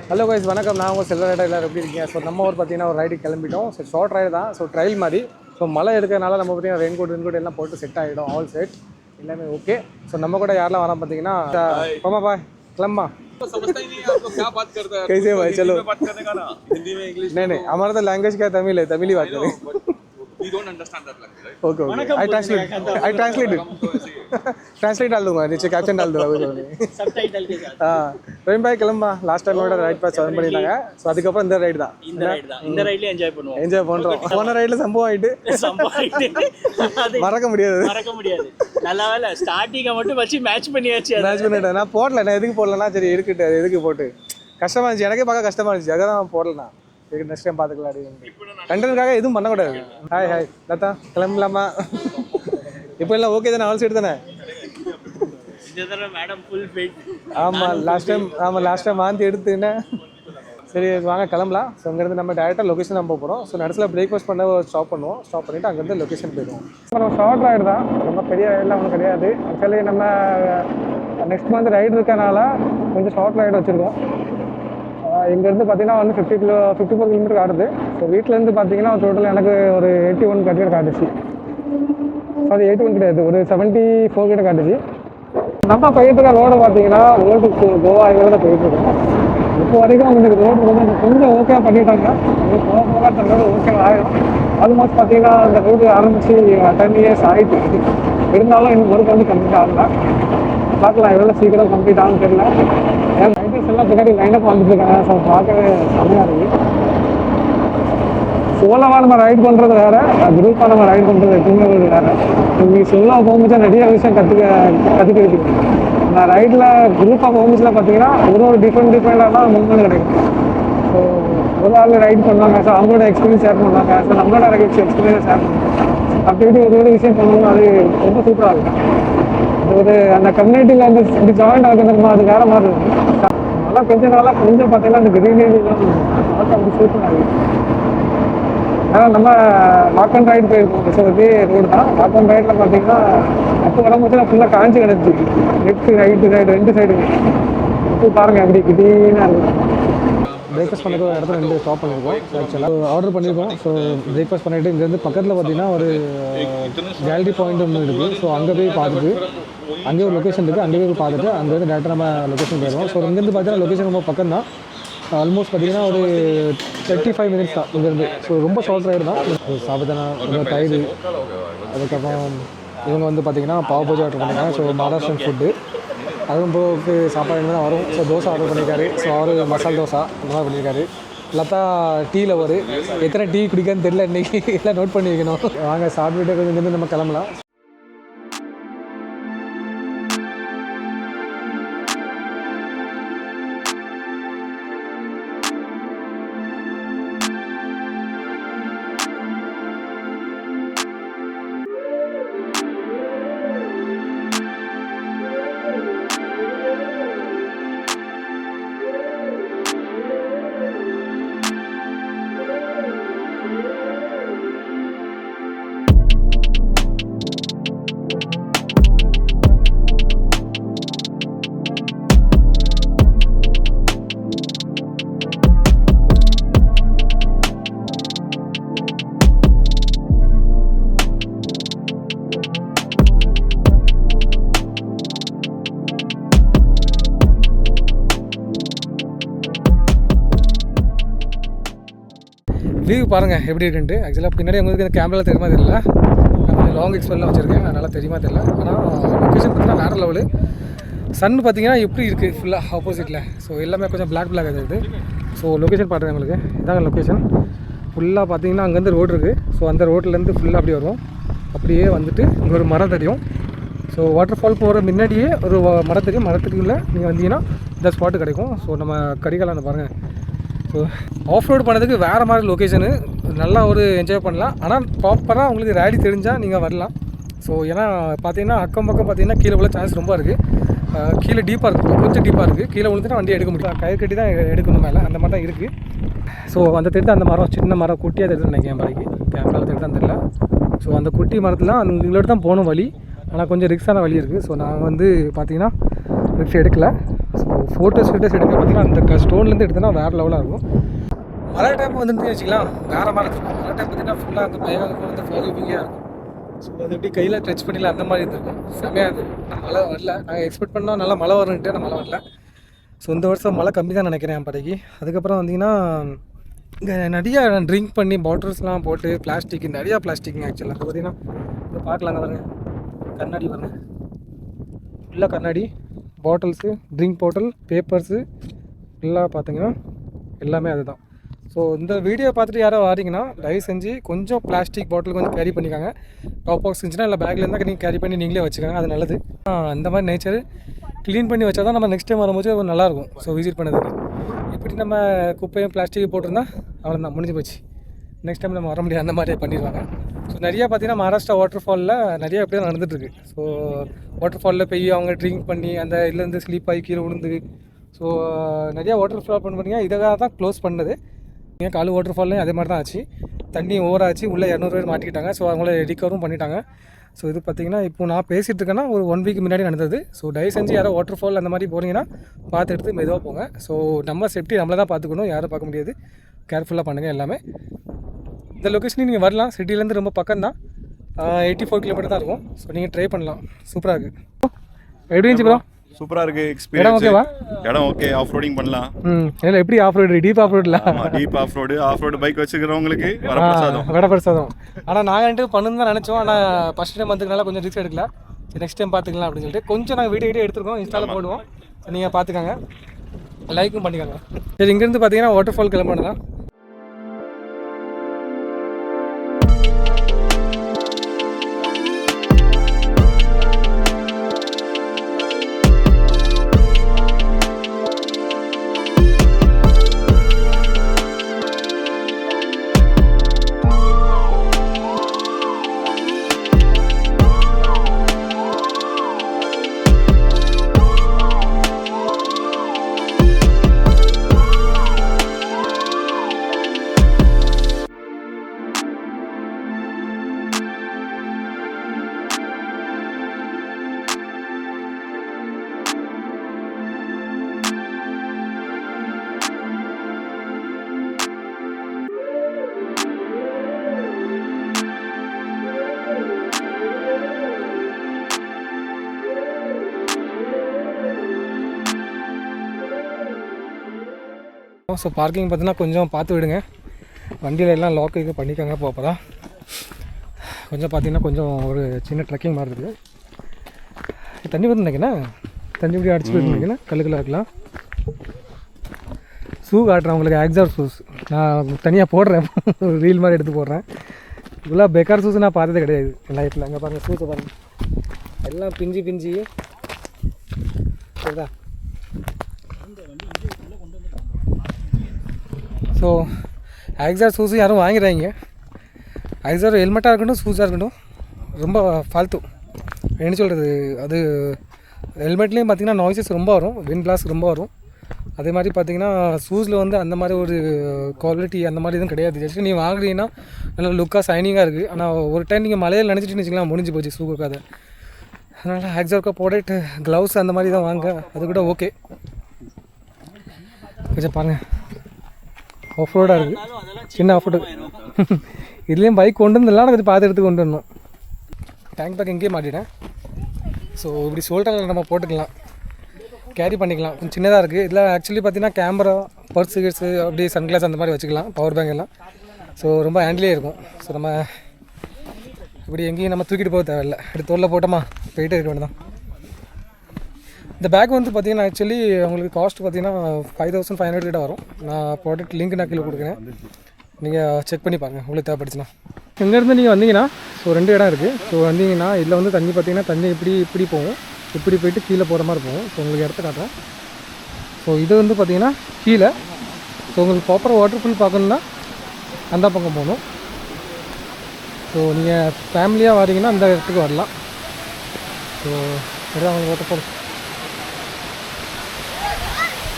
Hello guys வணக்கம். நான் உங்கள் செல்வ ரைடர் எல்லோரும் எப்படி இருக்கீங்க? ஸோ நம்ம ஊர் பார்த்தீங்கன்னா ஒரு ரைடு கிளம்பிட்டோம். ஸோ ஷார்ட் ரைடு தான், ஸோ ட்ரையல் மாதிரி. ஸோ மழை எடுக்கிறதுனால நம்ம பார்த்தீங்கன்னா ரெயின்கோட் எல்லாம் போட்டு செட் ஆகிடும். ஆல் செட் எல்லாமே ஓகே. ஸோ நம்ம கூட யாரெல்லாம் வரோம் பார்த்தீங்கன்னா போமா பாய் கிளம்பा समझता ही नहीं है आपको क्या बात करता है। कैसे भाई चलो बात करने का ना हिंदी में इंग्लिश नहीं हमारा तो लैंग्वेज क्या तमिल है, तमिल ही बात करें. we don't understand that language right okay I translate translate डाल दूंगा, नीचे कैप्शन डाल दूंगा सबटाइटल के साथ. हां रहीम भाई கிளம்பா. லாஸ்ட் டைமோட ரைட் பாஸ் ரன் பண்ணிட்டாங்க. ஸோ அதுக்கப்புறம் இந்த ரைடு தான், இந்த ரைட்ல என்ஜாய் பண்றோம். போன ரைட்ல சம்பவம் ஆயிட்டு மறக்க முடியாது. நல்ல வேளை ஸ்டார்டிங்க மட்டும் வச்சு மேட்ச் பண்ணியாச்சு. நான் போடல, நான் எதுக்கு போடலன்னா சரி இருக்கட்டு, அது எதுக்கு போட்டு கஷ்டமா இருந்துச்சு, எனக்கே பார்க்க கஷ்டமா இருந்துச்சு, அதான் போடலண்ணா. இதுக்கு நெக்ஸ்ட் டைம் பார்த்துக்கலாம் அப்படின்னு கண்டனுக்காக எதுவும் பண்ணக்கூடாது. ஹாய் லதா கிளம்பலாமா? இப்போ எல்லாம் ஓகே தானே? ஆல் செட் தானே? Madam full fit. ஆமாம் லாஸ்ட் டைம் வாந்தி எடுத்துன்னு. சரி வாங்க கிளம்பலாம். ஸோ அங்கேருந்து நம்ம டேரெக்டாக லொக்கேஷன் நம்ம போகிறோம். ஸோ நடுசில் பிரேக்ஃபாஸ்ட் பண்ண ஸ்டாப் பண்ணிவிட்டு அங்கேருந்து லொக்கேஷன் போயிடுவோம். இப்போ நம்ம ஷார்ட் ரைடு தான், ரொம்ப பெரிய ரைடெலாம் ஒன்றும் கிடையாது. ஆக்சுவலி நம்ம நெக்ஸ்ட் மந்த் ரைடு இருக்கனால கொஞ்சம் ஷார்ட் ரைடு வச்சுருக்கோம். இங்கேருந்து பார்த்தீங்கன்னா வந்து 54 கிலோமீட்டர் ஆடுது. ஸோ வீட்டிலேருந்து பார்த்தீங்கன்னா டோட்டல் எனக்கு ஒரு 81 கிட்ட காட்டுச்சு. சாரி 81 கிடையாது, ஒரு 74 கிட்ட காட்டுச்சு. நம்ம போயிட்டு இருக்க ரோடு பார்த்தீங்கன்னா ரோடு கோவா இதில் போயிட்டுருக்கோம். இப்போ வரைக்கும் உங்களுக்கு ரோடு கொஞ்சம் ஓகே பண்ணிட்டாங்க. போக போக அந்த ரோடு ஓகே ஆகிடும். ஆல்மோஸ்ட் பார்த்தீங்கன்னா அந்த ரோடு ஆரம்பித்து 10 இயர்ஸ் ஆகிட்டு இருந்தாலும் இன்னும் ஒர்க் வந்து கம்ப்ளீட் ஆகல. பார்க்கலாம் எவ்வளோ சீக்கிரம் கம்ப்ளீட் ஆகும்னு தெரியல. ஏன் ரைடர்ஸ் எல்லாம் பின்னாடி லைனப் வந்துட்டு இருக்காங்க. ஸோ பார்க்கவே செம்மையாக இருக்குது. சோலோவாக நம்ம ரைட் பண்ணுறது வேறு, குரூப்பாக நம்ம ரைட் பண்ணுறது எப்பவுமே ஒரு வேறு. நீங்கள் சோலோவாக போகும்போது நிறைய விஷயம் கற்றுக்கிட்டு நான் ரைட்டில் குரூப்பாக போகும்போதுல பார்த்தீங்கன்னா ஒரு டிஃப்ரெண்டான மூவ்மெண்ட் கிடைக்கும். ஸோ ஒரு ஆள் ரைட் பண்ணுவாங்க, ஸோ அவங்களோட எக்ஸ்பீரியன்ஸ் ஷேர் பண்ணுவாங்க, ஸோ நம்மளோட எக்ஸ்பீரியன்ஸ் ஷேர் பண்ணுவாங்க. அப்படி ஒரு விஷயம் பண்ணுவோம், அது ரொம்ப சூப்பராக இருக்கும். ஒரு அந்த கம்யூனிட்டியில் வந்து இப்படி ஜாயின்ட் ஆகுதுமா, அது வேறு மாதிரி இருக்கும். நல்லா கொஞ்சம் பார்த்தீங்கன்னா அந்த கிரீனரிலாம் அப்படி சூப்பராக இருக்கும். ஆனால் நம்ம வாக் அண்ட் ரைடு போயிருக்கோம். ஸோ இதே ரோடு தான். வாக் அண்ட் ரைடில் பார்த்தீங்கன்னா அப்போ வரும்போது ஃபுல்லாக காஞ்சி கிடச்சி, லெஃப்ட் ரைட்டு சைடு 2 சைடு. இப்போ பாருங்கள் எப்படி கிட்டீனாக இருக்கும். பிரேக்ஃபாஸ்ட் பண்ணிருக்கோம் இடத்துல 2 ஸ்டாப் பண்ணியிருக்கோம். ஆக்சுவலாக ஆர்டர் பண்ணியிருக்கோம். ஸோ பிரேக்ஃபாஸ்ட் பண்ணிவிட்டு இங்கேருந்து பக்கத்தில் பார்த்தீங்கன்னா ஒரு கேலரி பாயிண்ட் ஒன்று இருக்குது. ஸோ அங்கே போய் பார்த்துட்டு அங்கேயே ஒரு லொக்கேஷன் இருக்குது, அங்கேயே போய் பார்த்துட்டு அங்கேருந்து டேரெக்டாக நம்ம லொக்கேஷன் போயிடுவோம். ஸோ இங்கேருந்து பார்த்தீங்கன்னா லொக்கேஷன் ரொம்ப பக்கம் தான். ஆல்மோஸ்ட் பார்த்தீங்கன்னா ஒரு 35 மினிட்ஸ் தான் இங்கேருந்து. ஸோ ரொம்ப ஷார்ட் ரைடு தான். சாப்பிட்டா கொஞ்சம் தயிர், அதுக்கப்புறம் இவங்க வந்து பார்த்தீங்கன்னா பாவ் பூஜை ஆர்டர் பண்ணியிருக்காங்க. ஸோ மகாராஷ்டிரன் ஃபுட்டு, அதுவும் போக்கு சாப்பாடு தான் வரும். ஸோ தோசை ஆர்டர் பண்ணியிருக்காரு. ஸோ அவரு மசால் தோசை இந்த மாதிரி பண்ணியிருக்காரு. லதா டீயில் எத்தனை டீ குடிக்கான்னு தெரியல, இன்றைக்கி எல்லாம் நோட் பண்ணி வைக்கணும். வாங்க சாப்பிட்டுட்டு கொஞ்சம் இங்கேருந்து நம்ம கிளம்பலாம். வியூ பாருங்கள் எப்படி இருக்குன்ட்டு. ஆக்சுவலாக பின்னாடி உங்களுக்கு இந்த கேமரா தெரியுமா தெரியல, நான் கொஞ்சம் லாங் எக்ஸ்பெல்லாம் வச்சுருக்கேன், அதனால் தெரியுமா தெரியல. ஆனால் லொக்கேஷன் பார்த்தீங்கன்னா வேறு லெவலு. சன் பார்த்தீங்கன்னா எப்படி இருக்குது ஃபுல்லாக ஆப்போசிட்டில். ஸோ எல்லாமே கொஞ்சம் பிளாக் இருக்குது. ஸோ லொக்கேஷன் பாருங்கள், உங்களுக்கு இதாங்க லொக்கேஷன். ஃபுல்லாக பார்த்தீங்கன்னா அங்கேருந்து ரோடு இருக்குது. ஸோ அந்த ரோட்லேருந்து ஃபுல்லாக அப்படியே வருவோம். அப்படியே வந்துட்டு இங்கே ஒரு மரம் தெரியும். ஸோ வாட்டர் ஃபால் போகிற முன்னாடியே ஒரு மரம் தெரியும். மரத்துக்குள்ளே நீங்கள் வந்தீங்கன்னா இந்த ஸ்பாட்டு கிடைக்கும். ஸோ நம்ம கரிகாலான பாருங்கள். ஸோ ஆஃப் ரோடு பண்ணதுக்கு வேறு மாதிரி லொக்கேஷனு, நல்லா ஒரு என்ஜாய் பண்ணலாம். ஆனால் ப்ராப்பராக உங்களுக்கு ரேடி தெரிஞ்சால் நீங்கள் வரலாம். ஸோ ஏன்னா பார்த்தீங்கன்னா அக்கம் பக்கம் பார்த்தீங்கன்னா கீழே உள்ள சான்ஸ் ரொம்ப இருக்குது. கீழே டீப்பாக இருக்குது, கொஞ்சம் டீப்பாக இருக்குது. கீழே விழுந்துட்டு வண்டி எடுக்க முடியும், கயிறு கட்டி தான் எடுக்கணும் மேலே, அந்த மாதிரி தான் இருக்குது. ஸோ அந்த தெரிஞ்ச அந்த மரம் சின்ன மரம் குட்டியாக தெரிஞ்சு நினைக்கிறேன், பாடிக்கு கேமராவில் தெரிஞ்சால் தெரியல. ஸோ அந்த குட்டி மரத்தில் உங்களோட தான் போகணும் வழி, ஆனால் கொஞ்சம் ரிஸ்க்கான வழி இருக்குது. ஸோ நான் வந்து பார்த்தீங்கன்னா ரிக்ஸ் எடுக்கலை. ஸோ ஃபோட்டோஸ் எடுக்க பார்த்தீங்கன்னா அந்த ஸ்டோன்லேருந்து எடுத்தோன்னா வேறு லெவலாக இருக்கும். மழை டைம் வந்துட்டு வச்சுக்கலாம் வேறு மாதிரி இருக்கும். மழை டைம் பார்த்தீங்கன்னா ஃபுல்லாக அந்த பயம் வந்து ஃபாகிவிங்காக இருக்கும். ஸோ அது எப்படி கையில் டச் பண்ணிடல அந்த மாதிரி இருக்கும். செம்மையாக இருக்கும். மழை வரல, நாங்கள் எக்ஸ்பெக்ட் பண்ணோம் நல்லா மழை வரும்ன்ட்டு, ஆனால் மழை வரல. ஸோ இந்த வருஷம் மழை கம்மி தான் நினைக்கிறேன் என் படைக்கு. அதுக்கப்புறம் வந்தீங்கன்னா இங்கே நிறையா ட்ரிங்க் பண்ணி பாட்டில்ஸ்லாம் போட்டு பிளாஸ்டிக் நிறையா பிளாஸ்டிக்ங்க ஆக்சுவலாக அங்கே பார்த்தீங்கன்னா இங்கே பார்க்கலாங்க பாருங்க, கண்ணாடி பாருங்க, ஃபுல்லாக கண்ணாடி பாட்டில்ஸு, ட்ரிங்க் பாட்டில், பேப்பர்ஸு எல்லாம் பார்த்தீங்கன்னா எல்லாமே அதுதான். ஸோ இந்த வீடியோ பார்த்துட்டு யாரோ வாரீங்கன்னா தயவு செஞ்சு கொஞ்சம் பிளாஸ்டிக் பாட்டில் கொஞ்சம் கேரி பண்ணிக்காங்க. டாப் பாக்ஸ் இருந்துச்சுன்னா இல்லை பேக்கில் இருந்தால் நீங்கள் கேரி பண்ணி நீங்களே வச்சுக்காங்க, அது நல்லது. அந்த மாதிரி நேச்சர் க்ளீன் பண்ணி வச்சா தான் நம்ம நெக்ஸ்ட் டைம் வரும்போது நல்லாயிருக்கும். ஸோ விசிட் பண்ணதுக்கு இப்படி நம்ம குப்பையும் பிளாஸ்டிக் போட்டிருந்தா அவ்வளோதான், முடிஞ்சு போச்சு. நெக்ஸ்ட் டைம் நம்ம வர முடியாது, அந்த மாதிரி பண்ணிடுவாங்க. ஸோ நிறையா பார்த்தீங்கன்னா மகாராஷ்டிரா வாட்டர் ஃபாலில் நிறையா அப்படியே நடந்துகிட்ருக்கு. ஸோ வாட்டர் ஃபாலில் போய் அவங்க ட்ரிங்க் பண்ணி அந்த இதுலேருந்து ஸ்லீப் ஆகி கீழே விழுந்து, ஸோ நிறையா வாட்டர் ஃபால் பண்ணுறீங்க. இதாக தான் க்ளோஸ் பண்ணது. ஏன் காலு வாட்டர் ஃபால்லையும் அதே மாதிரி தான் ஆச்சு, தண்ணி ஓவர் ஆச்சு, உள்ளே 200 பேர் மாட்டிக்கிட்டாங்க. ஸோ அவங்கள ரிகவரும் பண்ணிட்டாங்க. ஸோ இது பார்த்திங்கன்னா இப்போ நான் பேசிகிட்டு இருக்கேன்னா ஒரு 1 வீக் முன்னாடி நடந்தது. ஸோ தயவு செஞ்சு யாரோ வாட்டர் ஃபால் அந்த மாதிரி போனீங்கன்னா பார்த்து எடுத்து மெதுவாக போங்க. ஸோ நம்ம சேஃப்டி நம்மளை தான் பார்த்துக்கணும், யாரும் பார்க்க முடியாது. கேர்ஃபுல்லாக பண்ணுங்கள் எல்லாமே. இந்த லொக்கேஷனுக்கு நீங்கள் வரலாம், சிட்டிலேருந்து ரொம்ப பக்கம் தான், 84 கிலோமீட்டர் தான் இருக்கும். ஸோ நீங்கள் ட்ரை பண்ணலாம், சூப்பராக இருக்குது. எப்படி இருந்துச்சு ப்ரோ? சூப்பரா இருக்கு எக்ஸ்பீரியன்ஸ். ஓகேவா? இடம் ஓகே, ஆஃப் ரோடிங் பண்ணலாம். இல்ல எப்படி ஆஃப் ரோடு, டீப் ஆஃப் ரோடுல? ஆமா, டீப் ஆஃப் ரோடு பைக் வச்சுக்கிறவங்களுக்கு வரப்பிரசாதம். ஆனா நாங்க பண்ணணும் தான் நினைச்சோம், ஆனா ஃபர்ஸ்ட் டைம் வந்ததுனால கொஞ்சம் ரிஸ்க் எடுக்கல. சரி நெக்ஸ்ட் டைம் பாத்துக்கலாம் அப்படின்னு சொல்லிட்டு கொஞ்சம் நாங்கள் வீடியோ எடுத்துருக்கோம், இன்ஸ்டால போடுவோம், நீங்க பாத்துக்கோங்க, லைக்கும் பண்ணிக்கோங்க. சரி, இங்கிருந்து பாத்தீங்கன்னா வாட்டர் ஃபால் கிளம்பணும். ஸோ பார்க்கிங் பார்த்தீங்கன்னா கொஞ்சம் பார்த்து விடுங்க, வண்டியில் எல்லாம் லாக் இது பண்ணிக்கோங்க. அப்போ தான் கொஞ்சம் பார்த்தீங்கன்னா கொஞ்சம் ஒரு சின்ன ட்ரெக்கிங் மாதிரி இருக்குது. தண்ணி வந்து நினைக்கிறேன், தண்ணி இப்படி அடிச்சு போயிருந்தீங்கன்னா கல்லுக்கெல்லாம் இருக்கலாம். ஷூ காட்டுறேன் உங்களுக்கு, ஆக்ஸார் ஷூஸ் நான் தனியாக போடுறேன், ஒரு ரீல் மாதிரி எடுத்து போடுறேன். இவ்வளோ பெக்கார் ஷூஸ் நான் பார்த்ததே கிடையாது என் லைஃப்பில். அங்கே பாருங்கள், ஷூஸை பாருங்கள், எல்லாம் பிஞ்சு சரிதா. ஸோ ஆக்ஸார் ஷூஸு யாரும் வாங்கிறாங்க. ஆக்ஸார் ஹெல்மெட்டாக இருக்கட்டும், ஷூஸாக இருக்கட்டும், ரொம்ப ஃபால்த்து. என்ன சொல்கிறது, அது ஹெல்மெட்லேயும் பார்த்திங்கன்னா நாய்ஸஸ் ரொம்ப வரும், விண்ட் பிளாஸ்ட் ரொம்ப வரும். அதே மாதிரி பார்த்திங்கன்னா ஷூஸில் வந்து அந்த மாதிரி ஒரு குவாலிட்டி அந்த மாதிரி எதுவும் கிடையாது. ஜஸ்ட்டு நீங்கள் வாங்குறீங்கன்னா நல்லா லுக்காக ஷைனிங்காக இருக்குது. ஆனால் ஒரு டைம் நீங்கள் மலையில் நினச்சிட்டு வச்சுக்கலாம், முடிஞ்சு போச்சு ஷூக்கு கதை. அதனால் ஆக்ஸார்க்காக ப்ராடக்ட் க்ளவுஸ் அந்த மாதிரி தான் வாங்க, அது கூட ஓகே. கொஞ்சம் பாருங்கள், ஆஃப் ரோடாக இருக்குது, சின்ன ஆஃப் ரோடு. இதுலேயும் பைக் கொண்டு வந்துடலாம், கொஞ்சம் பார்த்து எடுத்து கொண்டு வரணும். டேங்க் பேக் எங்கேயே மாட்டிட்டேன். ஸோ இப்படி ஷோல்டரில் நம்ம போட்டுக்கலாம், கேரி பண்ணிக்கலாம். கொஞ்சம் சின்னதாக இருக்குது. இதில் ஆக்சுவலி பார்த்தீங்கன்னா கேமரா, பர்ஸு கிட்ஸு, அப்படியே சன்கிளாஸ் அந்த மாதிரி வச்சுக்கலாம், பவர் பேங்க் எல்லாம். ஸோ ரொம்ப ஹேண்டிலே இருக்கும். ஸோ நம்ம இப்படி எங்கேயும் நம்ம தூக்கிட்டு போக தேவையில்லை, இப்படி தோளில் போட்டோமா போயிட்டே இருக்க வேண்டியதான். இந்த பேக் வந்து பார்த்திங்கன்னா ஆக்சுவலி உங்களுக்கு காஸ்ட் பார்த்திங்கன்னா 5500 கிட்ட வரும். நான் ப்ராடக்ட் லிங்க் நான் கீழே கொடுக்குறேன், நீங்கள் செக் பண்ணி பாருங்கள் உங்களுக்கு தேவைப்படுச்சுன்னா. இங்கேருந்து நீங்கள் வந்தீங்கன்னா ஸோ 2 இடம் இருக்குது. ஸோ வந்தீங்கன்னா இதில் வந்து தண்ணி பார்த்திங்கன்னா தண்ணி இப்படி போகும், இப்படி போயிட்டு கீழே போகிற மாதிரி போகும். ஸோ உங்களுக்கு இடத்த காட்டுறேன். ஸோ இது வந்து பார்த்திங்கன்னா கீழே. ஸோ உங்களுக்கு ப்ராப்பர் வாட்டர் ஃபால் பார்க்கணுன்னா அந்த பக்கம் போகணும். ஸோ நீங்கள் ஃபேமிலியாக வரீங்கன்னா அந்த இடத்துக்கு வரலாம். ஸோ இதுதான் உங்களுக்கு வாட்டர் ஃபால்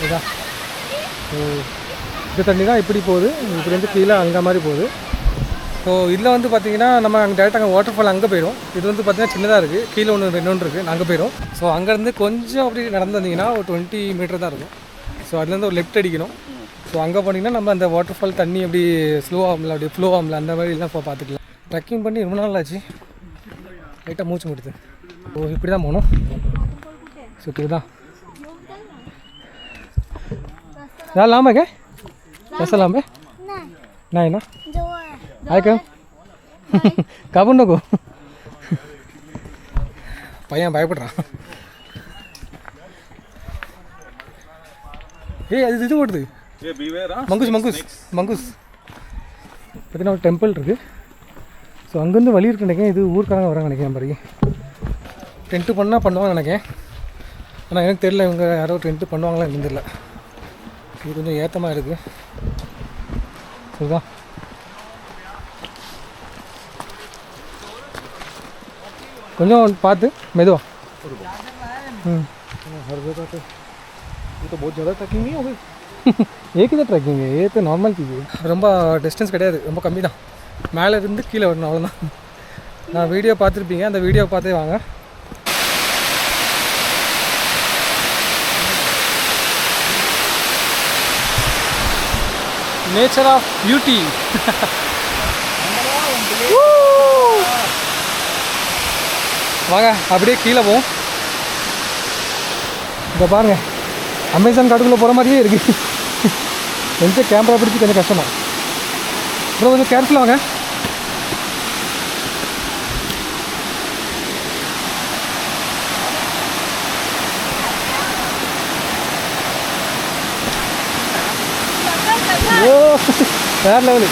இதுதான். ஸோ இது தண்ணி தான் இப்படி போகுது, இப்படி வந்து கீழே அங்கே மாதிரி போகுது. ஸோ இதில் வந்து பார்த்தீங்கன்னா நம்ம அங்கே டேரெக்டாக அங்கே வாட்டர் ஃபால் அங்கே போயிடும். இது வந்து பார்த்தீங்கன்னா சின்னதாக இருக்குது, கீழே ஒன்று இன்னொன்று இருக்குது, அங்கே போயிடும். ஸோ அங்கேருந்து கொஞ்சம் அப்படி நடந்து வந்தீங்கன்னா ஒரு 20 மீட்டர் தான் இருக்கும். ஸோ அதுலேருந்து ஒரு லெஃப்ட் அடிக்கணும். ஸோ அங்கே போனீங்கன்னா நம்ம அந்த வாட்டர் ஃபால் தண்ணி அப்படி ஸ்லோ ஆகல, அப்படி ஃப்ளோ ஆகல, அந்த மாதிரி எல்லாம் இப்போ பார்த்துக்கலாம். ட்ரெக்கிங் பண்ணி ரொம்ப நாள் ஆச்சு, லைட்டாக மூச்சு முடியுது. ஸோ இப்படி தான் போகணும். ஸோ இப்படி தான் यार नाम है क्या? कैसा नाम है? नहीं ना आए क्या काबू नको பையன் பயப்படுறான். ஏய் அது இது ஓடுது, மங்குஸ் மங்குஸ் மங்குஸ் பார்த்தீங்கன்னா ஒரு டெம்பிள் இருக்குது. ஸோ அங்கேருந்து வழி இருக்கு நினைக்கிறேன். இது ஊருக்காரங்க வராங்க நினைக்கிறேன். பாருங்க டென்ட்டு பண்ணால் பண்ணுவாங்க நினைக்கிறேன். ஆனால் எனக்கு தெரியல இவங்க யாரோ டென்ட்டு பண்ணுவாங்களா எனக்கு தெரியல. இது கொஞ்சம் ஏற்றமாக இருக்குது. சரிதான் கொஞ்சம் பார்த்து மெதுவா. हर जगह पे ये तो बहुत ज़्यादा ट्रैकिंग नहीं हो गई. एक ही ट्रैकिंग है, ये तो नॉर्मल चीज़ है. ரொம்ப டிஸ்டன்ஸ் கிடையாது, ரொம்ப கம்மி தான். மேலே இருந்து கீழே வரணும், அவ்வளோதான். நான் வீடியோ பார்த்துருப்பீங்க, அந்த வீடியோ பார்த்தே வாங்க. Nature of beauty. வாங்க அப்படியே கீழே போவோம். இப்போ பாருங்க அமேசான் காட்டுக்குள்ளே போகிற மாதிரியே இருக்குது. கொஞ்சம் கேமரா பிடிச்சி கொஞ்சம் கஷ்டமா. அப்புறம் கொஞ்சம் கேர்ஃபுல்லாக வாங்க. ஓ வேறு லெவலு.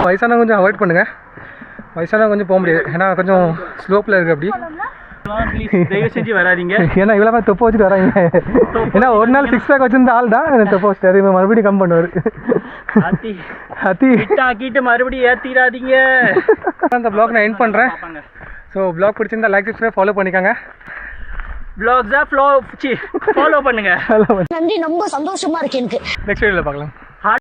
வயசான கொஞ்சம் அவாய்ட் பண்ணுங்கள். வயசான கொஞ்சம் போக முடியாது, ஏன்னா கொஞ்சம் ஸ்லோப்பில் இருக்குது. அப்படி தயவு செஞ்சு வராதிங்க. ஏன்னா இவ்வளோ மாதிரி தொப்பை வச்சுட்டு வராங்க. ஏன்னா ஒரு நாள் 6 பேக் வச்சிருந்த ஆள் தான் தொப்பை வச்சுட்டு அது மறுபடியும் கம் பண்ணுவார். ஆக்கிட்டு மறுபடியும் ஏற்றிடாதீங்க. அந்த ப்ளாக் நான் எண்ட் பண்ணுறேன். ஸோ ப்ளாக் பிடிச்சிருந்தா லைக் சப்ஸ்கிரைப் ஃபாலோ பண்ணிக்கோங்க. ஃபாலோ பண்ணுங்க. நன்றி, ரொம்ப சந்தோஷமா இருக்கு எனக்கு. நெக்ஸ்ட் வீடியோவில் பார்க்கலாம்.